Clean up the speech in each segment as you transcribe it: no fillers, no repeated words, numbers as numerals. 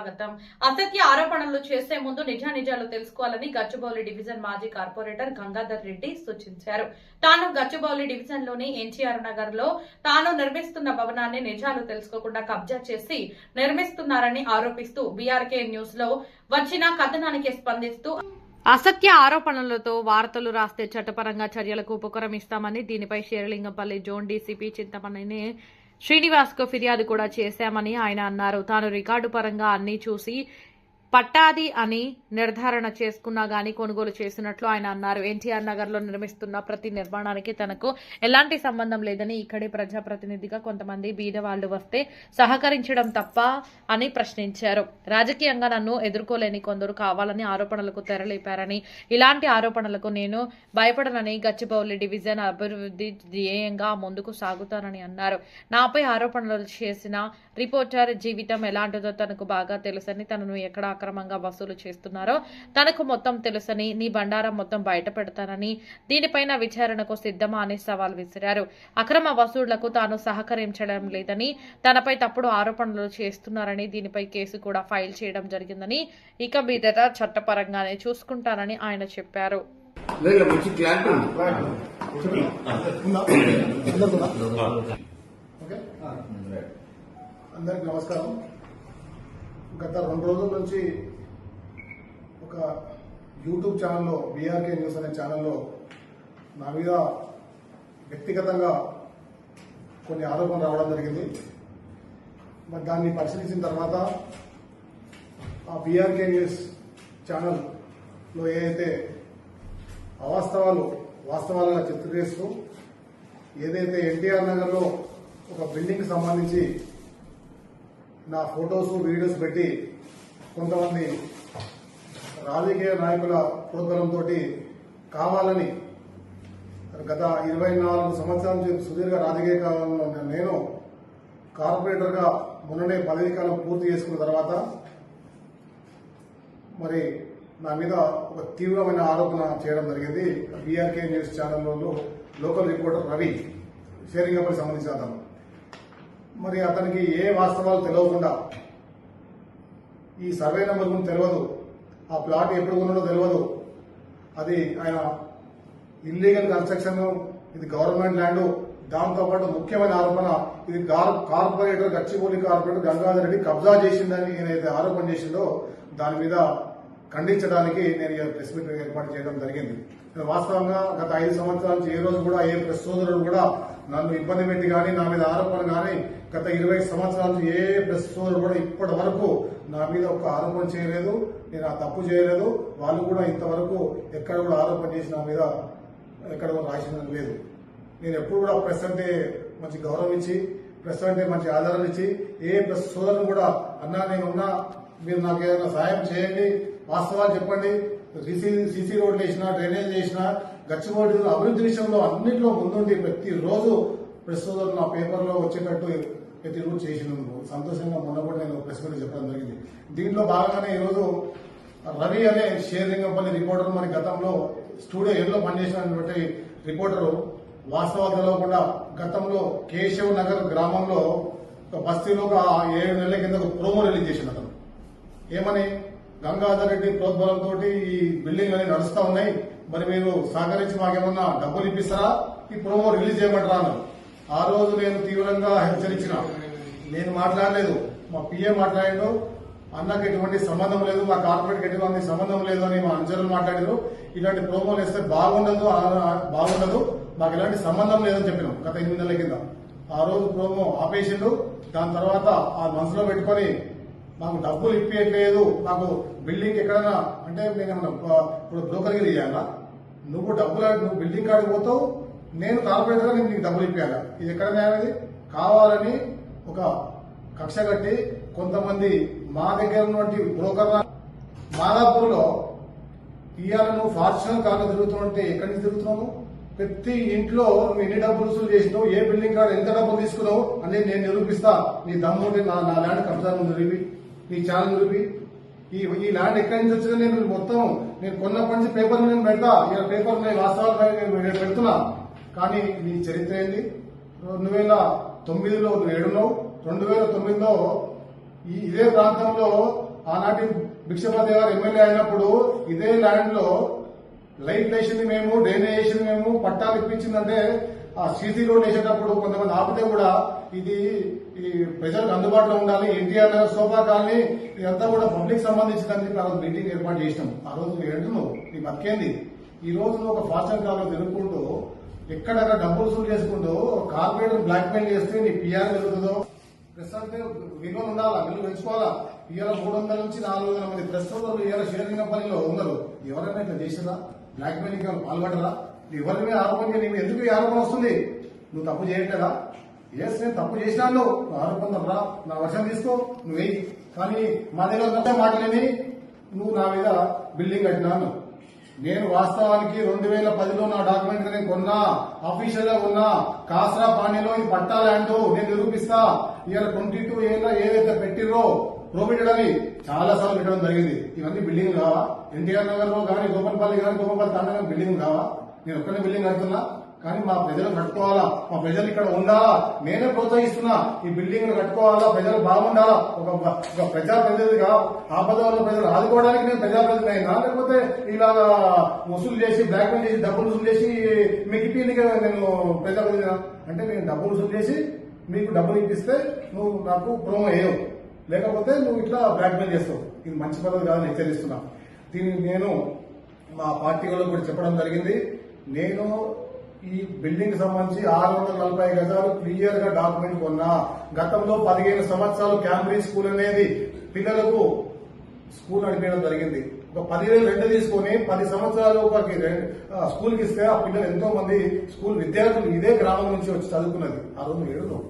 స్వాగతం. అసత్య ఆరోపణలు చేసే ముందు నిజానిజాలు తెలుసుకోవాలని గచ్చిబౌలి డివిజన్ మాజీ కార్పొరేటర్ గంగాధర్ రెడ్డి సూచించారు. తాను గచ్చిబౌలి డివిజన్ లోని ఎన్టీఆర్ నగర్ లో తాను నిర్మిస్తున్న భవనాన్ని నిజాలు తెలుసుకోకుండా కబ్జా చేసి నిర్మిస్తున్నారని ఆరోపిస్తూ బీఆర్కే న్యూస్ లో వచ్చిన కథనానికి స్పందిస్తూ అసత్య ఆరోపణలతో వార్తలు రాస్తే చట్టపరంగా చర్యలకు ఉపక్రమిస్తామని, దీనిపై శేరిలింగంపల్లి జోన్ డీసీపీ చింతమనేని శ్రీనివాస్ కు ఫిర్యాదు కూడా చేశామని ఆయన అన్నారు. తాను రికార్డు పరంగా అన్ని చూసి పట్టాది అని నిర్ధారణ చేసుకున్నా గానీ కొనుగోలు చేసినట్లు ఆయన అన్నారు. ఎన్టీఆర్ నగర్ లో నిర్మిస్తున్న ప్రతి నిర్మాణానికి తనకు ఎలాంటి సంబంధం లేదని, ఇక్కడే ప్రజాప్రతినిధిగా కొంతమంది బీదవాళ్లు వస్తే సహకరించడం తప్ప అని ప్రశ్నించారు. రాజకీయంగా నన్ను ఎదుర్కోలేని కొందరు కావాలని ఆరోపణలకు తెరలేపారని, ఇలాంటి ఆరోపణలకు నేను భయపడనని, గచ్చిబౌలి డివిజన్ అభివృద్ధి ధ్యేయంగా ముందుకు సాగుతానని అన్నారు. నాపై ఆరోపణలు చేసిన రిపోర్టర్ జీవితం ఎలాంటిదో తనకు బాగా తెలుసని, తనను ఎక్కడ అక్రమంగా వసూలు చేస్తున్నారో తనకు మొత్తం తెలుసని, నీ బండారం మొత్తం బయట పెడతానని, దీనిపైన విచారణకు సిద్ధమా అని సవాల్ విసిరారు. అక్రమ వసూళ్లకు తాను సహకరించడం లేదని, తనపై తప్పుడు ఆరోపణలు చేస్తున్నారని, దీనిపై కేసు కూడా ఫైల్ చేయడం జరిగిందని, ఇక మీదట చట్టపరంగానే చూసుకుంటానని ఆయన చెప్పారు. అందరికి నమస్కారం. గత 2 రోజుల నుంచి ఒక యూట్యూబ్ ఛానల్లో, బీఆర్కే న్యూస్ అనే ఛానల్లో నా మీద వ్యక్తిగతంగా కొన్ని ఆరోపణలు రావడం జరిగింది. మరి దాన్ని పరిశీలించిన తర్వాత ఆ బీఆర్కే న్యూస్ ఛానల్లో ఏదైతే వాస్తవాలుగా చిత్రీకరిస్తూ ఏదైతే ఎన్టీఆర్ నగర్లో ఒక బిల్డింగ్కి సంబంధించి నా ఫొటోస్, వీడియోస్ పెట్టి కొంతమంది రాజకీయ నాయకుల ప్రోద్బలంతో కావాలని గత 24 సంవత్సరాల నుంచి సుదీర్ఘ రాజకీయ కాలంలో నేను కార్పొరేటర్గా మొన్ననే పదవీ కాలం పూర్తి చేసుకున్న తర్వాత మరి నా మీద ఒక తీవ్రమైన ఆరోపణ చేయడం జరిగింది. బీఆర్కే న్యూస్ ఛానల్లో లోకల్ రిపోర్టర్ రవి, షేరింగపల్లి సంబంధించిన అతను. మరి అతనికి ఏ వాస్తవాలు తెలియకుండా, ఈ సర్వే నెంబర్ గురించి తెలియదు, ఆ ప్లాట్ ఎప్పుడు కొన్నాడో తెలియదు, అది ఆయన ఇల్లీగల్ కన్స్ట్రక్షన్, ఇది గవర్నమెంట్ ల్యాండ్, దాంతోపాటు ముఖ్యమైన ఆరోపణ ఇది కార్పొరేటర్, గచ్చిబౌలి కార్పొరేటర్ గంగాధర్ రెడ్డి కబ్జా చేసిందని ఏదైతే ఆరోపణ చేసిందో దాని మీద ఖండించడానికి నేను ప్రెస్ మీట్ ఏర్పాటు చేయడం జరిగింది. వాస్తవంగా గత 5 సంవత్సరాల నుంచి ఏ రోజు కూడా ఏ ప్రెస్ సోదరుడు కూడా నన్ను ఇబ్బంది పెట్టి కానీ, నా మీద ఆరోపణ కానీ, గత 20 సంవత్సరాల నుంచి ఏ ప్రెస్ సోదరుడు కూడా ఇప్పటి వరకు నా మీద ఒక ఆరోపణ చేయలేదు. నేను ఆ తప్పు చేయలేదు. వాళ్ళు కూడా ఇంతవరకు ఎక్కడ కూడా ఆరోపణ చేసి నా మీద ఎక్కడ కూడా రాసిన లేదు. నేను ఎప్పుడు కూడా ప్రెస్ అంటే మంచి గౌరవం ఇచ్చి, ప్రెస్ అంటే మంచి ఆదరణ ఇచ్చి, ఏ ప్రెస్ సోదరుని కూడా అన్నా నేనున్నా, మీరు నాకు ఏదైనా సహాయం చేయండి, వాస్తవాలు చెప్పండి, సీసీ రోడ్లు వేసినా, డ్రైనేజ్ చేసినా, గచ్చిబౌలి అభివృద్ధి విషయంలో అన్నింటిలో ముందుండి ప్రతిరోజు ప్రెస్ సోదరులు నా పేపర్లో వచ్చేటట్టు ప్రతిరోజు చేసినందుకు సంతోషంగా మొన్న కూడా నేను ప్రెస్ మీట్ చెప్పడం జరిగింది. దీంట్లో భాగంగానే ఈరోజు రవి అనే షేరింగంపల్లి రిపోర్టర్, మరి గతంలో స్టూడియో ఏలో పనిచేసినటువంటి రిపోర్టరు వాస్తవాలు తెలవకుండా గతంలో కేశవ్ నగర్ గ్రామంలో ఒక బస్తీలో ఒక 7 నెలల కింద ఒక ప్రోమో రిలీజ్ చేసిన అతను. ఏమని, గంగాధర్ రెడ్డి ప్రోద్బలంతో ఈ బిల్డింగ్ అన్ని నడుస్తా ఉన్నాయి, మరి మీరు సహకరించి మాకేమన్నా డబ్బులు ఇప్పిస్తారా, ఈ ప్రోమో రిలీజ్ చేయమంటారా అన్నారు. ఆ రోజు నేను తీవ్రంగా హెచ్చరించిన, నేను మాట్లాడలేదు, మా పిఏ మాట్లాడాడు, అన్నకు ఎటువంటి సంబంధం లేదు, మా కార్పొరేట్కి ఎటువంటి సంబంధం లేదు అని మా అనుచరులు మాట్లాడారు. ఇలాంటి ప్రోమోలు వేస్తే బాగుండదు, మాకు ఎలాంటి సంబంధం లేదని చెప్పినాం గత 8 నెలల కింద. ఆ రోజు ప్రోమో ఆపేసిండు. దాని తర్వాత ఆ మనసులో పెట్టుకుని మాకు డబ్బులు ఇప్పించట్లేదు, మాకు బిల్డింగ్ ఎక్కడైనా అంటే నేనేమన్నా ఇప్పుడు బ్రోకర్గిరి ఇవ్వాలా, నువ్వు బిల్డింగ్ కాడికి పోతావు, నేను కార్పొరేటర్గా నేను నీకు డబ్బులు ఇప్పాలా, ఇది ఎక్కడ న్యాయది? కావాలని ఒక కక్ష కట్టి కొంతమంది మా దగ్గర ఉన్నటువంటి బ్రోకర్ల మాదాపూర్లో ఇవాళ నువ్వు ఫార్చునర్ కార్లో తిరుగుతుంటే ఎక్కడి నుంచి తిరుగుతున్నావు? ప్రతి ఇంట్లో నువ్వు ఎన్ని డబ్బులు వసూలు చేసినావు, ఏ బిల్డింగ్ కాడ ఎంత డబ్బులు తీసుకున్నావు అనేది నేను నిరూపిస్తా. నీ దమ్ముంటే నా ల్యాండ్ కబ్జా నిరూపి, నీ ఛానల్ నిరూపి. ఈ ల్యాండ్ ఎక్కడి నుంచి వచ్చిందో నేను మొత్తం నేను కొన్నప్పటి నుంచి పేపర్ నేను పెడతా, ఇలా పేపర్ వాస్తవాలపై నేను పెడుతున్నా. కానీ నీ చరిత్ర ఏంది? 2009లో నువ్వు ఏడున్నావు, 2009లో ఇదే ప్రాంతంలో ఆనాటి భిక్షపతి గారు ఎమ్మెల్యే అయినప్పుడు ఇదే ల్యాండ్ లో లైట్ వేసింది మేము, డ్రైనేజ్ వేసింది మేము, పట్టాలు ఇప్పించిందంటే ఆ సీసీ రోడ్ వేసేటప్పుడు కొంతమంది ఆపితే కూడా ఇది ఈ ప్రజలకు అందుబాటులో ఉండాలి, ఎన్టీఆర్ నగర్ సోఫా కాలనీ ఇదంతా కూడా పబ్లిక్ సంబంధించిందని చెప్పి ఆ రోజు మీటింగ్ ఏర్పాటు చేసినాం. ఆ రోజు ఏంటున్నావు నీ బతికేంది? ఈ రోజు నువ్వు ఒక ఫాస్టర్ కాలంలో తిరుగుకుంటూ ఎక్కడెక్కడ డబ్బులు వసూలు చేసుకుంటూ కార్పొరేటర్ బ్లాక్ మెయిల్ చేస్తే నీ పిఆర్ వెళ్తుందో ప్రెస్ అంటే విలువలు ఉండాలా, విలువ పెంచుకోవాలా. ఇవాళ 300 నుంచి 400 మంది ప్రెస్ సోదరులు ఇవాళ షేరింగ్ పనిలో ఉన్నారు. ఎవరైనా ఇట్లా చేసిరా? బ్లాక్ మెయిలింగ్ పాల్పడరా? ఎవరి మీద ఆరోపణ నీకు ఎందుకు ఈ ఆరోపణ వస్తుంది? నువ్వు తప్పు చేయట్లేదా? ఎస్ నేను తప్పు చేసినాను, నువ్వు ఆరోపణ రా, నా వర్షం తీసుకో, నువ్వు వెయ్యి. కానీ మా దగ్గర మాటలేని నువ్వు నా మీద బిల్డింగ్ కట్టినాను. నేను వాస్తవానికి 2010లో నా డాక్యుమెంట్ నేను కొన్నా, ఆఫీషియల్ గా కొన్నా, కాసరా పాణిలో ఇది పట్టా ల్యాండ్ నేను నిరూపిస్తా. ఇవాళ 22 ఏళ్ళ ఏదైతే పెట్టిరో ప్రోబిటెడ్ అని చాలా సార్లు పెట్టడం జరిగింది. ఇవన్నీ బిల్డింగ్ కావా? ఎన్టీఆర్ నగర్ లో కానీ గోపల్పల్లి కానీ గోపల్పల్లి తాండా బిల్డింగ్ కావా? నేను ఒక్కనే బిల్డింగ్ కడుతున్నా, కానీ మా ప్రజలు కట్టుకోవాలా, మా ప్రజలు ఇక్కడ ఉండాలా, నేనే ప్రోత్సహిస్తున్నా. ఈ బిల్డింగ్ కట్టుకోవాలా, ప్రజలు బాగుండాలా. ఒక ప్రజాప్రతినిధిగా ఆపద వల్ల ప్రజలు ఆదుకోవడానికి నేను ప్రజాప్రతినిధి అయినా, లేకపోతే ఇలా వసూలు చేసి బ్లాక్ మెయిల్ చేసి డబ్బులు వసూలు చేసి మీకు ఇప్పిందిగా నేను ప్రజాప్రతినిధి అంటే నేను డబ్బులు వసూలు చేసి మీకు డబ్బులు ఇప్పిస్తే నువ్వు నాకు ప్రోమో వేయవు, లేకపోతే నువ్వు ఇట్లా బ్లాక్ మెయిల్ చేస్తావు. ఇది మంచి పద్ధతి కాదని హెచ్చరిస్తున్నా. దీన్ని నేను మా పార్టీ వాళ్ళకు కూడా చెప్పడం జరిగింది. నేను ఈ బిల్డింగ్ సంబంధించి 640 గజాలు క్లియర్ గా డాక్యుమెంట్ కొన్నా. గతంలో 15 సంవత్సరాలు క్యాంబ్రిడ్జ్ స్కూల్ అనేది పిల్లలకు స్కూల్ నడిపేయడం జరిగింది. ఒక 10,000 రెంట్ తీసుకుని 10 సంవత్సరాలు స్కూల్ కి ఇస్తే ఆ పిల్లలు ఎంతో మంది స్కూల్ విద్యార్థులు ఇదే గ్రామం నుంచి వచ్చి చదువుకున్నది. ఆ రోజు నువ్వు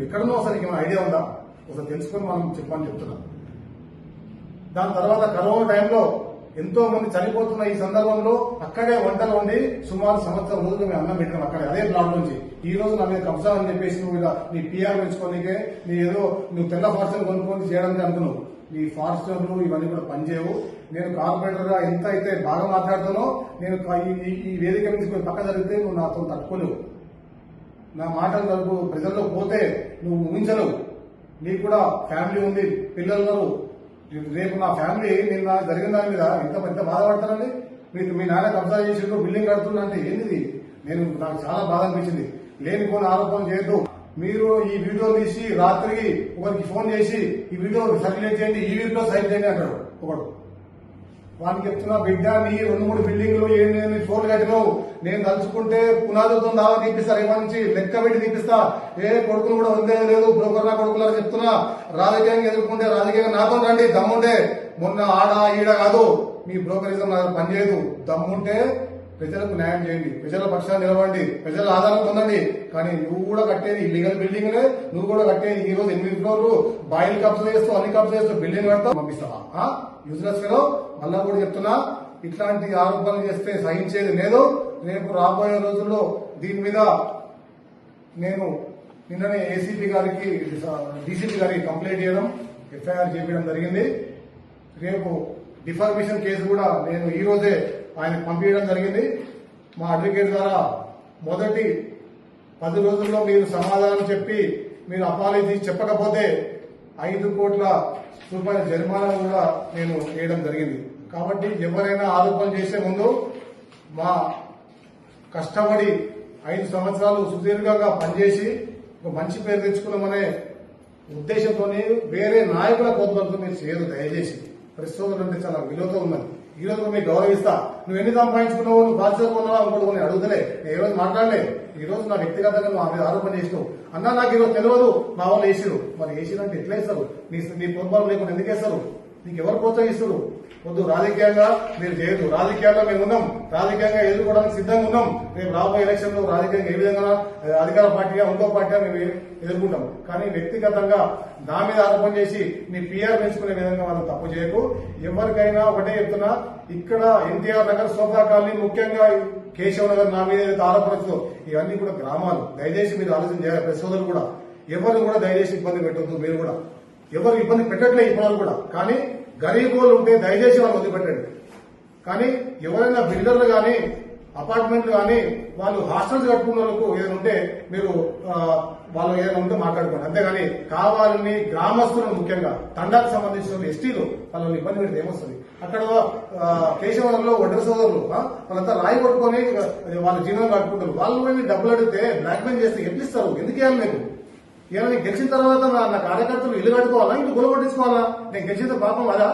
ఎక్కడనో అసలు ఏమైనా ఐడియా ఉందా? ఒకసారి తెలుసుకొని మనం చెప్పమని చెప్తున్నా. దాని తర్వాత కరోనా టైంలో ఎంతో మంది చనిపోతున్న ఈ సందర్భంలో అక్కడే వంటలు ఉండి సుమారు సంవత్సరం రోజులు మేము అన్నం పెట్టినాం అక్కడే అదే ప్లాట్ నుంచి. ఈ రోజు నా మీద కబ్జా అని చెప్పేసి నువ్వు ఇలా నీ పిఆర్ పెంచుకోనికే నీ ఏదో నువ్వు తెల్ల ఫార్చునర్ కొనుక్కొని చేయడానికి అనుకున్నావు. ఈ ఫార్చునర్లు ఇవన్నీ కూడా పనిచేయవు. నేను కార్పొరేటర్ గా ఎంత అయితే బాగా మాట్లాడుతానో నేను ఈ వేదిక నుంచి పక్క జరిగితే నువ్వు నాతో తట్టుకోలేవు. నా మాటలు వరకు ప్రజల్లో పోతే నువ్వు ఊహించలేవు. నీకు కూడా ఫ్యామిలీ ఉంది, పిల్లలు. రేపు నా ఫ్యామిలీ నిన్న జరిగిన దాని మీద ఎంత పెద్ద బాధపడతానండి. మీకు మీ నాన్న కబ్జా చేసిండ్రు, బిల్డింగ్ కడుతున్నా అంటే ఏంటిది? నాకు చాలా బాధ అనిపించింది. లేనిపోని ఆరోపణలు చేయొద్దు. మీరు ఈ వీడియో తీసి రాత్రికి ఒకరికి ఫోన్ చేసి ఈ వీడియో సర్క్యులేట్ చేయండి, ఈ వీడియో సైడ్ చేయండి అంటాడు ఒకడు. వానికి చెప్తున్నా, బిడ్డ నీ 2-3 బిల్డింగ్లు 7-8 ఫ్లోర్లు కట్టినావు. నేను తలుచుకుంటే పునాదులతో దావా తీపిస్తా, రేపు నుంచి లెక్క పెట్టి తీపిస్తా. కొడుకులు కూడా వదిలేదు లేదు, బ్రోకర్లా కొడుకులా చెప్తున్నా. రాజకీయంగా ఎదుర్కొంటే రాజకీయంగా నాతో రండి, దమ్ముంటే. మొన్న ఆడ ఈడ కాదు, మీ బ్రోకరిజం నాకు పనిచేయదు. దమ్ముంటే ప్రజలకు న్యాయం చేయండి, ప్రజల పక్షాన్ని నిలవండి, ప్రజల ఆధారం పొందండి. కానీ నువ్వు కూడా కట్టేది ఇల్లీగల్ బిల్డింగ్లే, నువ్వు కూడా కట్టేది ఈ రోజు 8 ఫ్లోర్లు బాయిల్ కబ్జా చేస్తూ అన్ని కబ్జా చేస్తూ బిల్డింగ్ కడతావు, పంపిస్తావా? Useless fellow. మళ్ళా కూడా చెప్తున్నా, ఇట్లాంటి ఆరోపణలు చేస్తే సహించేది లేదు. రేపు రాబోయే రోజుల్లో దీని మీద నేను నిన్ననే ఏసీపీ గారికి డీసీపీ గారికి కంప్లైంట్ చేయడం, ఎఫ్ఐఆర్ చేపించడం జరిగింది. రేపు డిఫార్మేషన్ కేసు కూడా నేను ఈ రోజే ఆయనకు పంపించడం జరిగింది. మా అడ్వకేట్ ద్వారా మొదటి 10 రోజుల్లో మీరు సమాధానం చెప్పి మీరు అపాలజీ చెప్పకపోతే 5 కోట్ల రూపాయల జరిమానా కూడా నేను వేయడం జరిగింది. కాబట్టి ఎవరైనా ఆరోపణ చేసే ముందు మా కష్టపడి 5 సంవత్సరాలు సుదీర్ఘంగా పనిచేసి ఒక మంచి పేరు తెచ్చుకున్నామనే ఉద్దేశంతో వేరే నాయకుల కోతలతో మీరు చేయదు. దయచేసి పరిశోధన అంటే చాలా విలువతో ఉన్నది. ఈ రోజు మీకు గౌరవిస్తా. నువ్వు ఎన్ని సంపాదించుకున్నావు, నువ్వు బాధ్యత ఉన్నావా అనుకోవడం నేను అడుగుతలే. నేను ఏ రోజు మాట్లాడలే. ఈ రోజు నా వ్యక్తిగతంగా నువ్వు మీద ఆరోపణ చేసినావు. అన్నా నాకు ఈరోజు తెలియదు, మా వాళ్ళు వేసిరు. మరి వేసిరంటే ఎట్లా వేస్తారు? నీ ప్రోత్సాహం లేకుండా ఎందుకు వేస్తారు? నీకు ఎవరు ప్రోత్సహిస్తారు? వద్దు, రాజకీయంగా మీరు చేయదు. రాజకీయాల్లో మేము ఉన్నాం, రాజకీయంగా ఎదుర్కోవడానికి సిద్ధంగా ఉన్నాం. రేపు రాబోయే ఎలక్షన్ లో రాజకీయంగా ఏ విధంగా అధికార పార్టీగా ఇంకో పార్టీగా మేము ఎదుర్కొంటాం. కానీ వ్యక్తిగతంగా నా మీద ఆరోపణ చేసి నీ పిఆర్ పెంచుకునే విధంగా మనం తప్పు చేయకు. ఎవరికైనా ఒకటే చెప్తున్నా, ఇక్కడ ఎన్టీఆర్ నగర్ సోఫా కాలనీ, ముఖ్యంగా కేశవ్ నగర్ నా మీద ఏదైతే ఆరోపణతో ఇవన్నీ కూడా గ్రామాలు. దయచేసి మీరు ఆలోచన చేయాలి. ప్రెస్ సోదరులు కూడా ఎవరు కూడా దయచేసి ఇబ్బంది పెట్టద్దు. మీరు కూడా ఎవరు ఇబ్బంది పెట్టట్లే ఇప్పటి కూడా. కానీ గరీబ్ వాళ్ళు ఉంటే దయచేసి వాళ్ళు వదిలిపెట్టండి. కానీ ఎవరైనా బిల్డర్లు కానీ అపార్ట్మెంట్లు కానీ వాళ్ళు హాస్టల్స్ కట్టుకున్న వాళ్ళకు ఏదైనా ఉంటే మీరు వాళ్ళు ఏదైనా ఉంటే మాట్లాడుకోండి. అంతేగాని కావాలని గ్రామస్తులను ముఖ్యంగా తండాకు సంబంధించిన ఎస్టీలు వాళ్ళని ఇబ్బంది పెడితే ఏమొస్తుంది? అక్కడ కేశవరంలో ఒడ్డర సోదరులు వాళ్ళంతా రాయి కొట్టుకొని వాళ్ళ జీవనం కట్టుకుంటారు. వాళ్ళు డబ్బులు అడిగితే బ్లాక్ మెయిల్ చేస్తే ఎట్లు ఇస్తారు? ఎందుకు ఇవ్వాలి? మీకు ఇలా నేను గెలిచిన తర్వాత నా కార్యకర్తలు ఇల్లు కట్టుకోవాలా, ఇంటి గొడవ పట్టించుకోవాలా? నేను గెలిచిన పాపం అదా?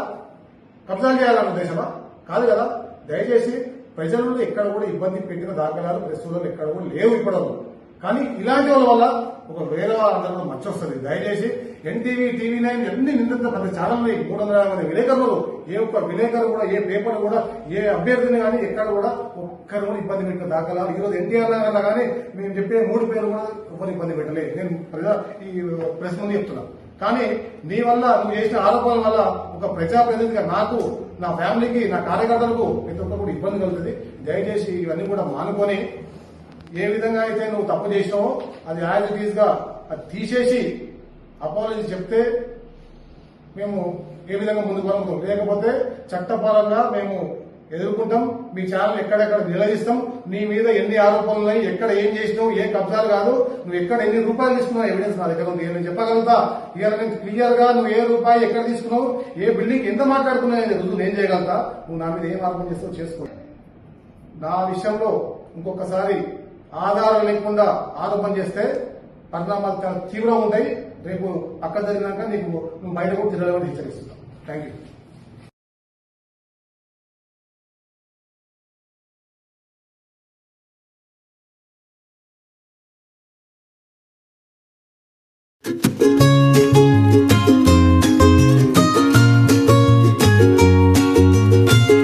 కబ్జాలు చేయాలన్న ఉద్దేశమా? కాదు కదా. దయచేసి ప్రజలను ఎక్కడ కూడా ఇబ్బంది పెట్టిన దాఖలాలు ప్రస్తుతం ఎక్కడ కూడా లేవు ఇప్పటివరకు. కానీ ఇలాంటి వాళ్ళ వల్ల ఒక వేరే వాళ్ళందరూ మచ్చ వస్తుంది. దయచేసి ఎన్టీవీ, టీవీ9 అన్ని నిందిత ప్రతి ఛానల్ 350 మంది విలేకరులు, ఏ ఒక్క విలేకరు కూడా, ఏ పేపర్ కూడా, ఏ అభ్యర్థిని కానీ ఎక్కడ కూడా ఒక్కరు కూడా ఇబ్బంది పెట్టిన దాఖలాలు ఈరోజు ఎన్టీఆర్ నగర్ కానీ మేము చెప్పే 3 పేర్లు కూడా ఎవరు ఇబ్బంది పెట్టలేదు. నేను ఈ ప్రెస్ ముందు చెప్తున్నా. కానీ నీ వల్ల నువ్వు చేసిన ఆరోపణల వల్ల ఒక ప్రజాప్రతినిధిగా నాకు, నా ఫ్యామిలీకి, నా కార్యకర్తలకు ప్రతి ఒక్కరు కూడా ఇబ్బంది కలుగుతుంది. దయచేసి ఇవన్నీ కూడా మానుకొని ఏ విధంగా అయితే నువ్వు తప్పు చేసినావో అది యాజ్ ఇట్ ఈజ్ గా అది తీసేసి అపాలజీ చెప్తే మేము ఏ విధంగా ముందుకు వస్తాం. లేకపోతే చట్టపరంగా మేము ఎదుర్కొంటాం. మీ ఛానల్ ఎక్కడెక్కడ నిలదీస్తాం. నీ మీద ఎన్ని ఆరోపణలు ఉన్నాయి, ఎక్కడ ఏం చేసినావు, ఏ కబ్జాలు కాదు, నువ్వు ఎక్కడ ఎన్ని రూపాయలు తీసుకున్నావు ఎవిడెన్స్ నా దగ్గర ఉంది. నేను చెప్పగలుగుతా. ఇవాళ నేను క్లియర్ గా నువ్వు ఏ రూపాయి ఎక్కడ తీసుకున్నావు, ఏ బిల్డింగ్ ఎంత మాట్లాడుకున్నావు రుజువు నేను చేయగలుగుతా. నువ్వు నా మీద ఏం ఆరోపణ చేస్తావు చేసుకో. నా విషయంలో ఇంకొకసారి ఆధారం లేకుండా ఆరోపణ చేస్తే పరిణామాలు చాలా తీవ్రంగా ఉంటాయి. రేపు అక్కడ జరిగినాక నువ్వు బయట కూడా తిరగలని హెచ్చరిస్తున్నావు. Thank you.